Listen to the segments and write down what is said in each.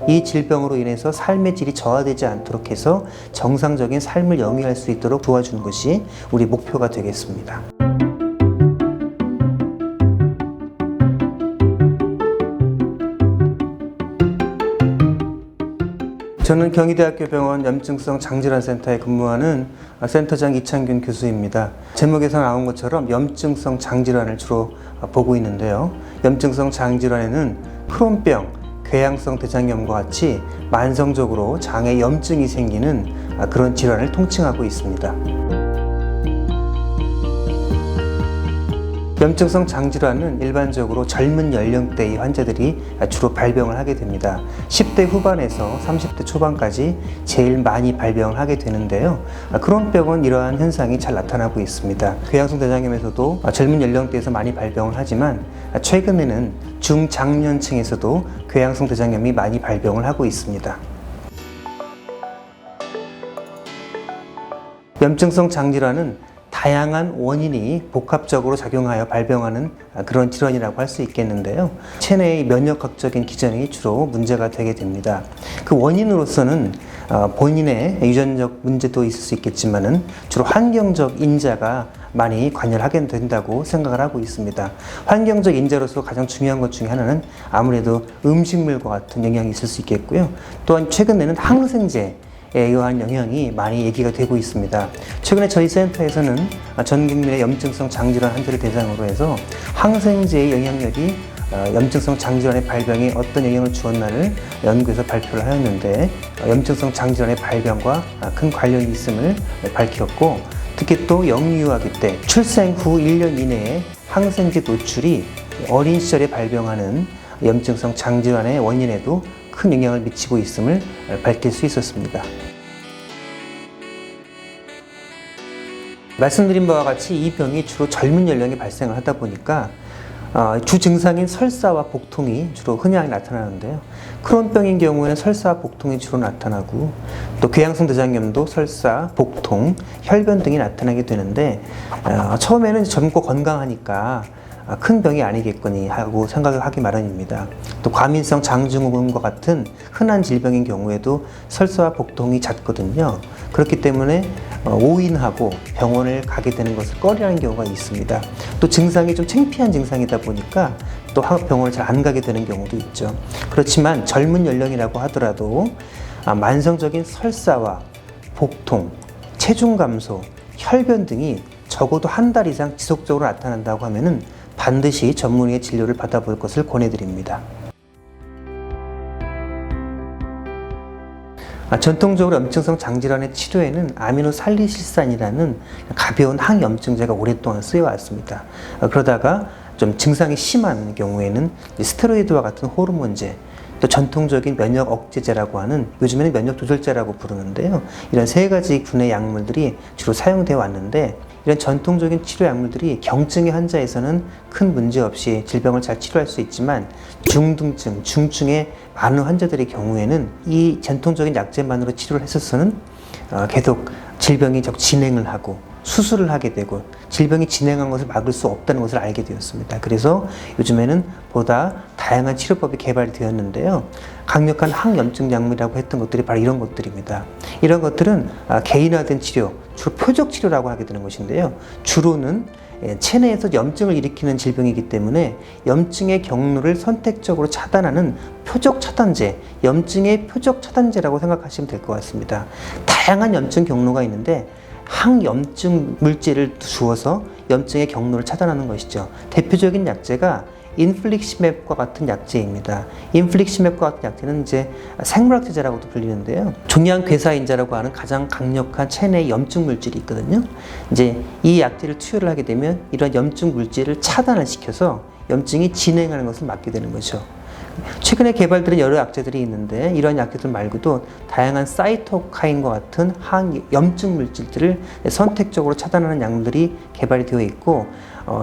이 질병으로 인해서 삶의 질이 저하되지 않도록 해서 정상적인 삶을 영위할 수 있도록 도와주는 것이 우리 목표가 되겠습니다. 저는 경희대학교 병원 염증성 장질환센터에 근무하는 센터장 이창균 교수입니다. 제목에서 나온 것처럼 염증성 장질환을 주로 보고 있는데요. 염증성 장질환에는 크론병, 궤양성 대장염과 같이 만성적으로 장에 염증이 생기는 그런 질환을 통칭하고 있습니다. 염증성 장질환은 일반적으로 젊은 연령대의 환자들이 주로 발병을 하게 됩니다. 10대 후반에서 30대 초반까지 제일 많이 발병을 하게 되는데요. 크론병은 이러한 현상이 잘 나타나고 있습니다. 궤양성 대장염에서도 젊은 연령대에서 많이 발병을 하지만 최근에는 중장년층에서도 궤양성 대장염이 많이 발병을 하고 있습니다. 염증성 장질환은 다양한 원인이 복합적으로 작용하여 발병하는 그런 질환이라고 할 수 있겠는데요. 체내의 면역학적인 기전이 주로 문제가 되게 됩니다. 그 원인으로서는 본인의 유전적 문제도 있을 수 있겠지만은 주로 환경적 인자가 많이 관여를 하게 된다고 생각을 하고 있습니다. 환경적 인자로서 가장 중요한 것 중에 하나는 아무래도 음식물과 같은 영향이 있을 수 있겠고요. 또한 최근에는 항생제 에 의한 영향이 많이 얘기가 되고 있습니다. 최근에 저희 센터에서는 전 국민의 염증성 장질환 환자를 대상으로 해서 항생제의 영향력이 염증성 장질환의 발병에 어떤 영향을 주었나를 연구해서 발표를 하였는데 염증성 장질환의 발병과 큰 관련이 있음을 밝혔고, 특히 또 영유아기 때 출생 후 1년 이내에 항생제 노출이 어린 시절에 발병하는 염증성 장질환의 원인에도 큰 영향을 미치고 있음을 밝힐 수 있었습니다. 말씀드린 바와 같이 이 병이 주로 젊은 연령에 발생을 하다 보니까 주 증상인 설사와 복통이 주로 흔하게 나타나는데요. 크론병인 경우에는 설사와 복통이 주로 나타나고, 또 궤양성 대장염도 설사, 복통, 혈변 등이 나타나게 되는데 처음에는 젊고 건강하니까 큰 병이 아니겠거니 하고 생각을 하기 마련입니다. 또 과민성 장증후군과 같은 흔한 질병인 경우에도 설사와 복통이 잦거든요. 그렇기 때문에 오인하고 병원을 가게 되는 것을 꺼려하는 경우가 있습니다. 또 증상이 좀 창피한 증상이다 보니까 또 병원을 잘 안 가게 되는 경우도 있죠. 그렇지만 젊은 연령이라고 하더라도 만성적인 설사와 복통, 체중 감소, 혈변 등이 적어도 한 달 이상 지속적으로 나타난다고 하면은 반드시 전문의의 진료를 받아볼 것을 권해드립니다. 전통적으로 염증성 장질환의 치료에는 아미노살리실산이라는 가벼운 항염증제가 오랫동안 쓰여왔습니다. 그러다가 좀 증상이 심한 경우에는 스테로이드와 같은 호르몬제, 또 전통적인 면역 억제제라고 하는, 요즘에는 면역 조절제라고 부르는데요. 이런 세 가지 군의 약물들이 주로 사용되어 왔는데, 이런 전통적인 치료 약물들이 경증의 환자에서는 큰 문제 없이 질병을 잘 치료할 수 있지만 중등증, 중증의 많은 환자들의 경우에는 이 전통적인 약제만으로 치료를 했었서는 계속 질병이 진행을 하고 수술을 하게 되고 질병이 진행한 것을 막을 수 없다는 것을 알게 되었습니다. 그래서 요즘에는 보다 다양한 치료법이 개발이 되었는데요. 강력한 항염증 약물이라고 했던 것들이 바로 이런 것들입니다. 이런 것들은 개인화된 치료, 주로 표적 치료라고 하게 되는 것인데요. 주로는 체내에서 염증을 일으키는 질병이기 때문에 염증의 경로를 선택적으로 차단하는 표적 차단제, 염증의 표적 차단제라고 생각하시면 될 것 같습니다. 다양한 염증 경로가 있는데 항염증 물질을 주어서 염증의 경로를 차단하는 것이죠. 대표적인 약제가 인플릭시맵과 같은 약제입니다. 인플릭시맵과 같은 약제는 이제 생물학제제라고도 불리는데요. 종양괴사인자라고 하는 가장 강력한 체내 염증 물질이 있거든요. 이제 이 약제를 투여를 하게 되면 이런 염증 물질을 차단을 시켜서 염증이 진행하는 것을 막게 되는 거죠. 최근에 개발된 여러 약제들이 있는데 이런 약제들 말고도 다양한 사이토카인과 같은 항염증 물질들을 선택적으로 차단하는 약물들이 개발이 되어 있고,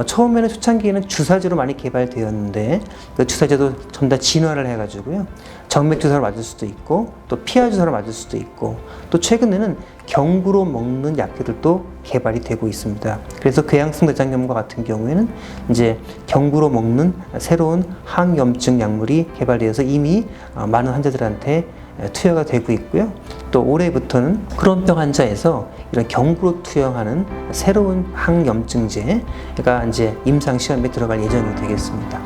처음에는 초창기에는 주사제로 많이 개발되었는데 그 주사제도 좀 더 진화를 해가지고요. 정맥 주사를 맞을 수도 있고 또 피하 주사를 맞을 수도 있고 또 최근에는 경구로 먹는 약들도 개발이 되고 있습니다. 그래서 궤양성 대장염과 같은 경우에는 이제 경구로 먹는 새로운 항염증 약물이 개발되어서 이미 많은 환자들한테 투여가 되고 있고요. 또 올해부터는 크론병 환자에서 이런 경구로 투여하는 새로운 항염증제가 이제 임상 시험에 들어갈 예정이 되겠습니다.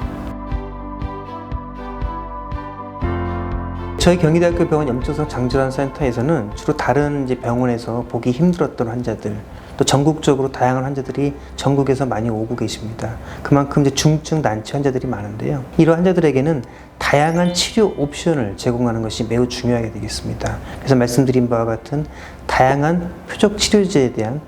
저희 경희대학교 병원 염증성 장질환 센터에서는 주로 다른 이제 병원에서 보기 힘들었던 환자들, 또 전국적으로 다양한 환자들이 전국에서 많이 오고 계십니다. 그만큼 이제 중증 난치 환자들이 많은데요. 이런 환자들에게는 다양한 치료 옵션을 제공하는 것이 매우 중요하게 되겠습니다. 그래서 말씀드린 바와 같은 다양한 표적 치료제에 대한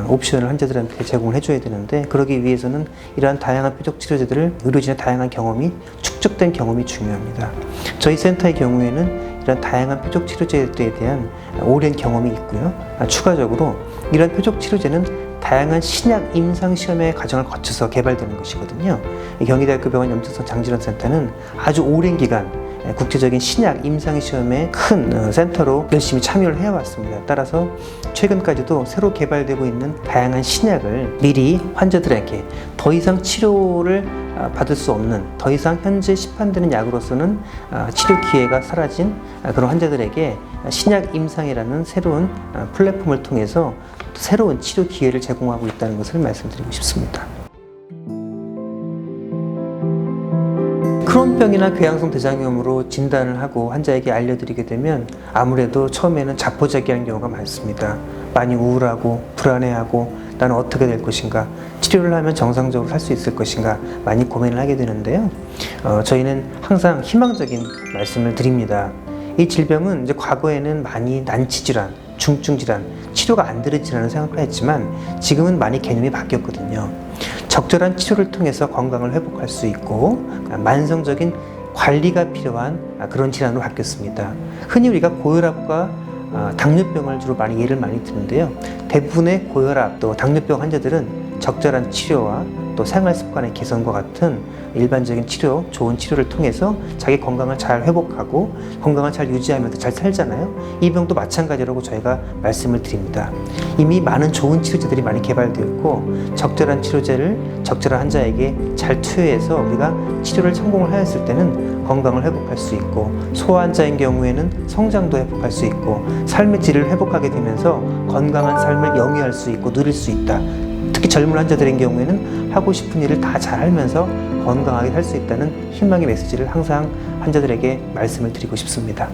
옵션을 환자들한테 제공을 해줘야 되는데, 그러기 위해서는 이러한 다양한 표적 치료제들을 의료진의 다양한 경험이 축적된 경험이 중요합니다. 저희 센터의 경우에는 이런 다양한 표적 치료제에 대한 오랜 경험이 있고요. 추가적으로 이런 표적 치료제는 다양한 신약 임상시험의 과정을 거쳐서 개발되는 것이거든요. 경희대학교 병원 염증성 장질환 센터는 아주 오랜 기간 국제적인 신약 임상시험의 큰 센터로 열심히 참여를 해왔습니다. 따라서 최근까지도 새로 개발되고 있는 다양한 신약을 미리 환자들에게 더 이상 치료를 받을 수 없는, 더 이상 현재 시판되는 약으로서는 치료 기회가 사라진 그런 환자들에게 신약 임상이라는 새로운 플랫폼을 통해서 새로운 치료 기회를 제공하고 있다는 것을 말씀드리고 싶습니다. 크론병이나 궤양성 대장염으로 진단을 하고 환자에게 알려드리게 되면 아무래도 처음에는 자포자기한 경우가 많습니다. 많이 우울하고 불안해하고 나는 어떻게 될 것인가, 치료를 하면 정상적으로 살 수 있을 것인가 많이 고민을 하게 되는데요. 저희는 항상 희망적인 말씀을 드립니다. 이 질병은 이제 과거에는 많이 난치질환, 중증질환, 치료가 안 되는 질환을 생각을 했지만 지금은 많이 개념이 바뀌었거든요. 적절한 치료를 통해서 건강을 회복할 수 있고 만성적인 관리가 필요한 그런 질환으로 바뀌었습니다. 흔히 우리가 고혈압과 당뇨병을 주로 예를 많이 드는데요. 대부분의 고혈압 또 당뇨병 환자들은 적절한 치료와 또 생활 습관의 개선과 같은 일반적인 치료, 좋은 치료를 통해서 자기 건강을 잘 회복하고 건강을 잘 유지하면서 잘 살잖아요. 이 병도 마찬가지라고 저희가 말씀을 드립니다. 이미 많은 좋은 치료제들이 많이 개발되었고 적절한 치료제를 적절한 환자에게 잘 투여해서 우리가 치료를 성공을 하였을 때는 건강을 회복할 수 있고, 소아 환자인 경우에는 성장도 회복할 수 있고 삶의 질을 회복하게 되면서 건강한 삶을 영위할 수 있고 누릴 수 있다. 특히 젊은 환자들인 경우에는 하고 싶은 일을 다 잘 하면서 건강하게 살 수 있다는 희망의 메시지를 항상 환자들에게 말씀을 드리고 싶습니다.